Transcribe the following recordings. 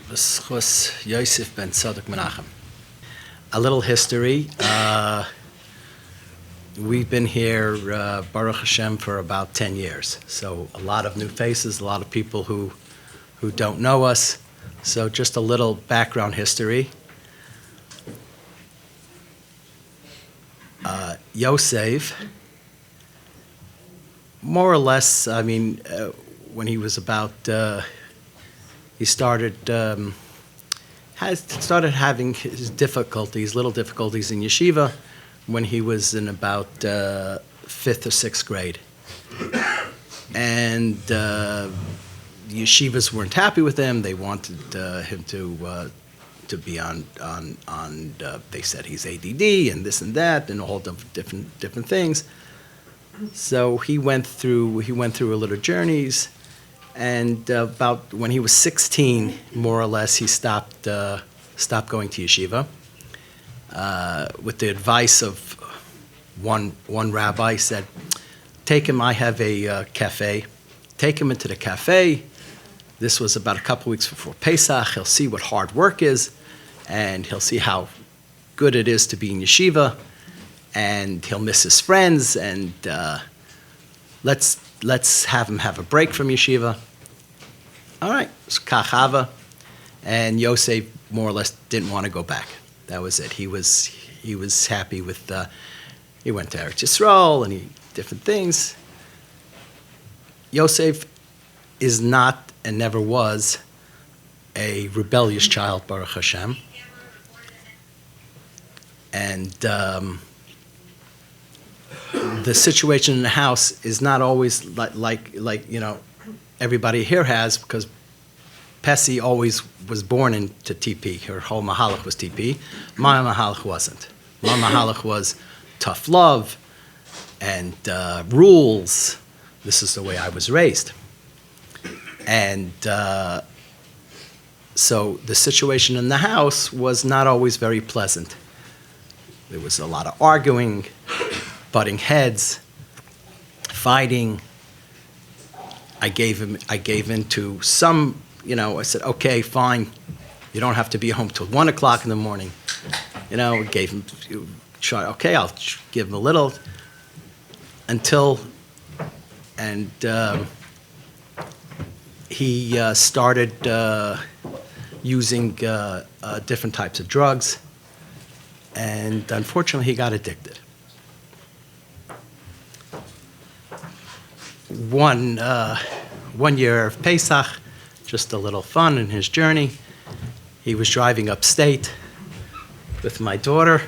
B'schus Yosef ben Tzodok Menachem. A little history. We've been here, Baruch Hashem, for about 10 years. So a lot of new faces, a lot of people who don't know us. So just a little background history. Yosef, more or less, I mean, when he was about, he started having his little difficulties in yeshiva when he was in about 5th or 6th grade. And yeshivas weren't happy with him. They wanted him to be on they said he's ADD and this and that and all different things. So he went through a little journeys, and about when he was 16, more or less, he stopped going to yeshiva with the advice of one rabbi. Said, take him. I have a cafe. Take him into the cafe. This was about a couple weeks before Pesach. He'll see what hard work is, and he'll see how good it is to be in yeshiva, and he'll miss his friends, and let's have him have a break from yeshiva. All right, it's kachava, and Yosef more or less didn't want to go back. That was it. He was happy with. He went to ARTSCROLL and different things. Yosef is not and never was a rebellious child, Baruch Hashem. And the situation in the house is not always like everybody here has, because Pessi always was born into TP. Her whole mahalach was TP. My mahalach wasn't. My mahalach was tough love and rules. This is the way I was raised. And so the situation in the house was not always very pleasant. There was a lot of arguing, butting heads, fighting. I gave in to some, I said, okay, fine. You don't have to be home till 1 o'clock in the morning. Gave him, okay, I'll give him a little until, and he started using different types of drugs, and unfortunately he got addicted. One year of Pesach, just a little fun in his journey, he was driving upstate with my daughter,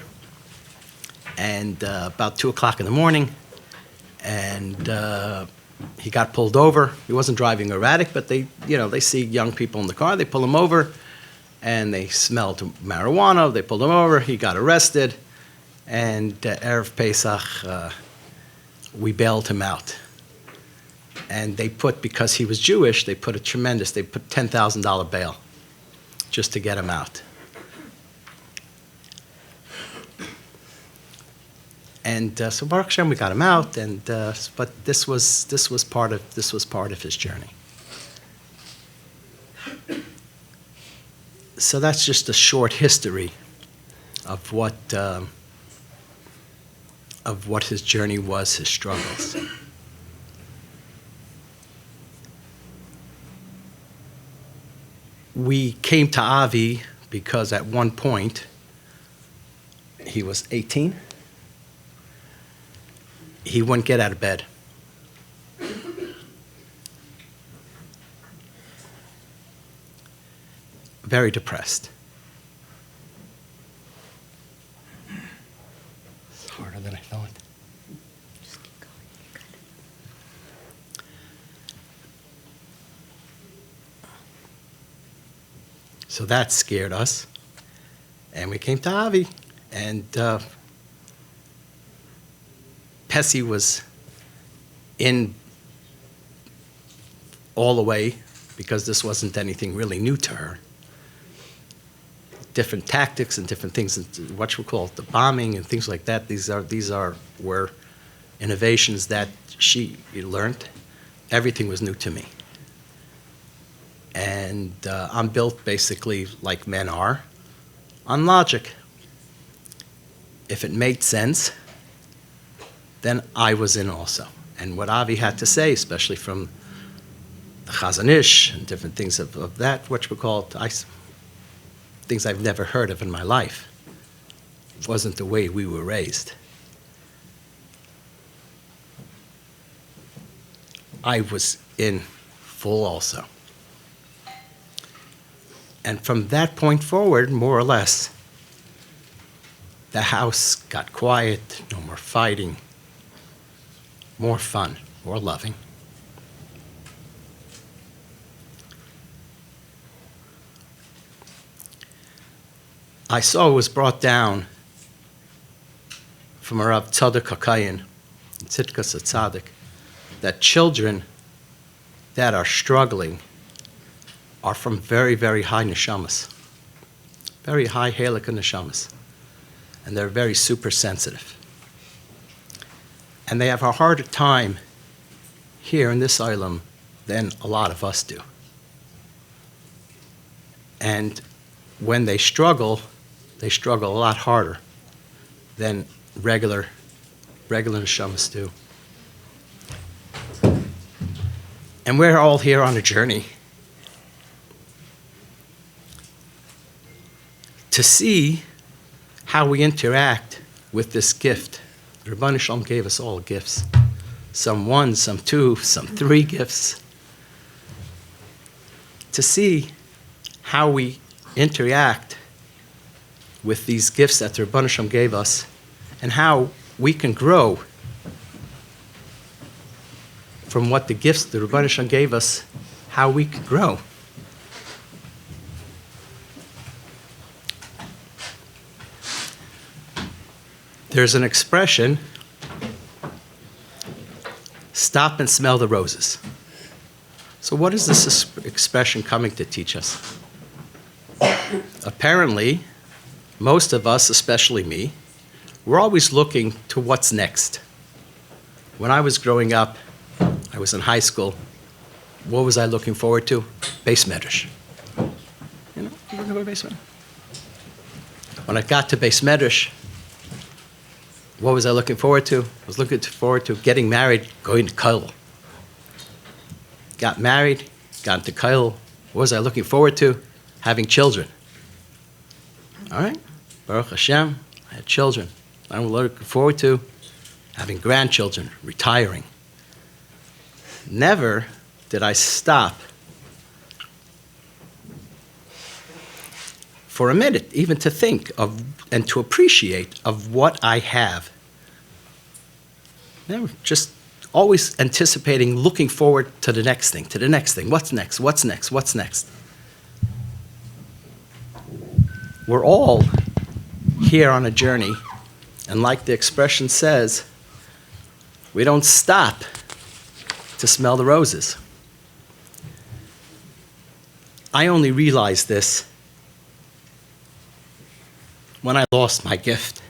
and about 2 o'clock in the morning, and he got pulled over. He wasn't driving erratic, but they see young people in the car, they pull him over, and they smelled marijuana, they pulled him over, he got arrested, and Erev Pesach, we bailed him out. And because he was Jewish, they put $10,000 bail just to get him out. And so Baruch Hashem, we got him out, and but this was part of his journey. So that's just a short history of what his journey was, his struggles. We came to Avi because at one point he was 18. He wouldn't get out of bed. Very depressed. It's harder than I thought. Just keep going. You got it. So that scared us. And we came to Avi. And Pessi was in all the way, because this wasn't anything really new to her. Different tactics and different things, what we call it, the bombing and things like that. These were innovations that she learned. Everything was new to me. And I'm built basically like men are, on logic. If it made sense, then I was in also. And what Avi had to say, especially from the Chazon Ish and different things of that, what we call it, things I've never heard of in my life, wasn't the way we were raised. I was in full also. And from that point forward, more or less, the house got quiet, no more fighting, more fun, more loving. I saw it was brought down from Rav Tzodok HaKayin, Tzidkas Tzodok, that children that are struggling are from very, very high neshamas, very high halakha neshamas, and they're very super sensitive. And they have a harder time here in this island than a lot of us do. And when they struggle a lot harder than regular neshamas do. And we're all here on a journey to see how we interact with this gift. The Rebbeinu Shalom gave us all gifts. Some one, some two, some three gifts. To see how we interact with these gifts that the Rebbeinu Shalom gave us and how we can grow from what the gifts the Rebbeinu Shalom gave us, how we can grow. There's an expression, stop and smell the roses. So what is this expression coming to teach us? Apparently, most of us, especially me, we're always looking to what's next. When I was growing up, I was in high school, what was I looking forward to? Beis Medrash. You know, looking for Beis Medrash. When I got to Beis Medrash, what was I looking forward to? I was looking forward to getting married, going to Kollel. Got married, got into Kollel. What was I looking forward to? Having children. All right, Baruch Hashem, I had children. I'm looking forward to having grandchildren, retiring. Never did I stop for a minute, even to think of and to appreciate of what I have. Never, just always anticipating, looking forward to the next thing, to the next thing. What's next? What's next? What's next? We're all here on a journey, and like the expression says, we don't stop to smell the roses. I only realized this when I lost my gift.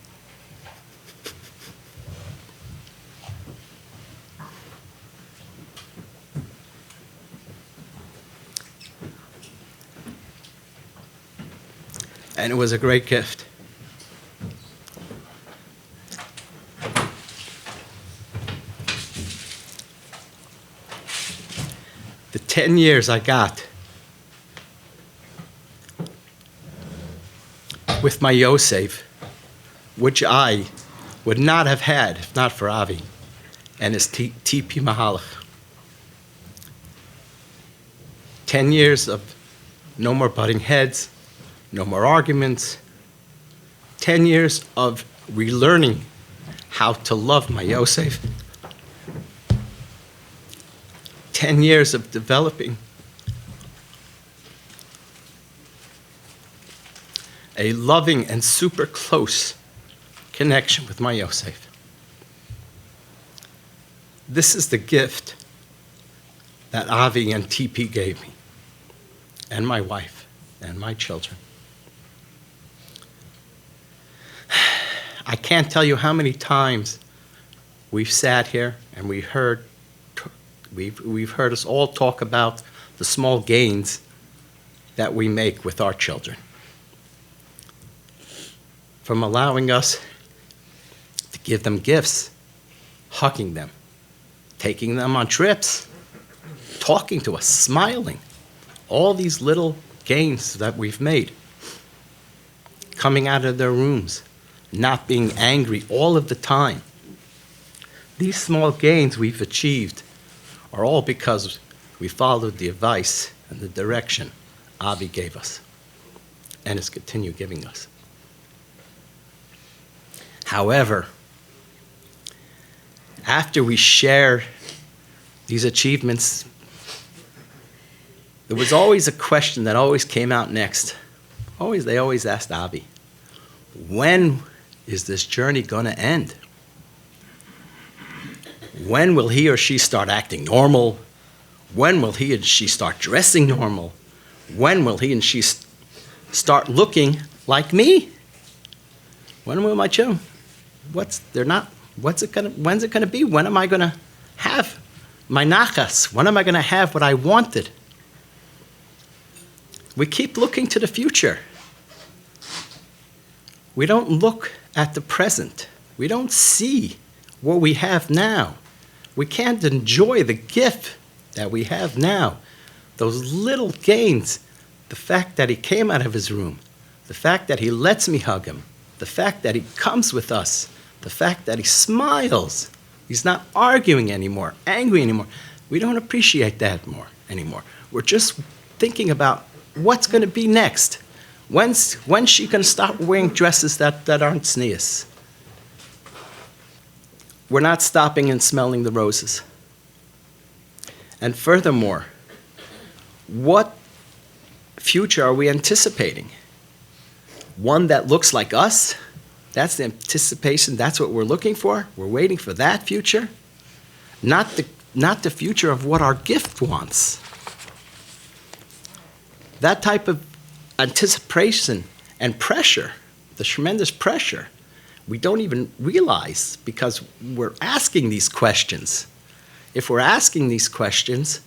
And it was a great gift. The 10 years I got with my Yosef, which I would not have had if not for Avi and his TP Mahalach. 10 years of no more butting heads, no more arguments. 10 years of relearning how to love my Yosef. 10 years of developing a loving and super close connection with my Yosef. This is the gift that Avi and TP gave me, and my wife, and my children. I can't tell you how many times we've sat here and we've heard us all talk about the small gains that we make with our children. From allowing us to give them gifts, hugging them, taking them on trips, talking to us, smiling. All these little gains that we've made. Coming out of their rooms, not being angry all of the time. These small gains we've achieved are all because we followed the advice and the direction Avi gave us and has continued giving us. However, after we share these achievements, there was always a question that always came out next. They always asked Avi, when is this journey going to end? When will he or she start acting normal? When will he and she start dressing normal? When will he and she start looking like me? When will my children? When's it going to be? When am I going to have my nachas? When am I going to have what I wanted? We keep looking to the future. We don't look at the present. We don't see what we have now. We can't enjoy the gift that we have now. Those little gains, the fact that he came out of his room, the fact that he lets me hug him, the fact that he comes with us, the fact that he smiles. He's not arguing anymore, angry anymore. We don't appreciate that anymore. We're just thinking about what's going to be next. When's she going to stop wearing dresses that aren't tznius? We're not stopping and smelling the roses. And furthermore, what future are we anticipating? One that looks like us? That's the anticipation. That's what we're looking for. We're waiting for that future. Not the future of what our gift wants. That type of anticipation and pressure, the tremendous pressure, we don't even realize because we're asking these questions. If we're asking these questions,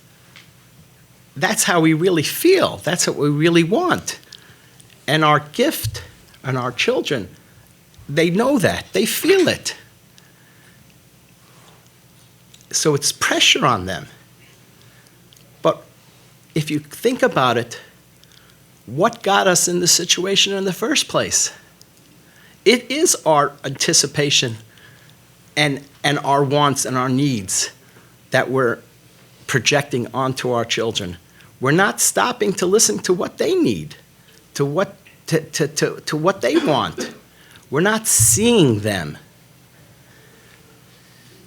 that's how we really feel. That's what we really want. And our gift and our children, they know that. They feel it. So it's pressure on them. But if you think about it, what got us in this situation in the first place? It is our anticipation and our wants and our needs that we're projecting onto our children. We're not stopping to listen to what they need, to what they want. We're not seeing them.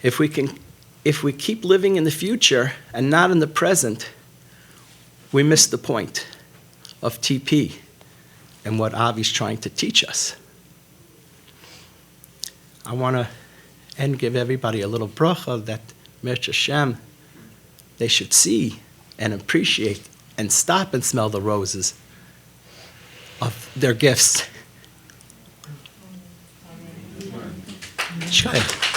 If we keep living in the future and not in the present, we miss the point of TP and what Avi's trying to teach us. I want to give everybody a little bracha that Mirch Hashem, they should see and appreciate and stop and smell the roses of their gifts. Shkaya.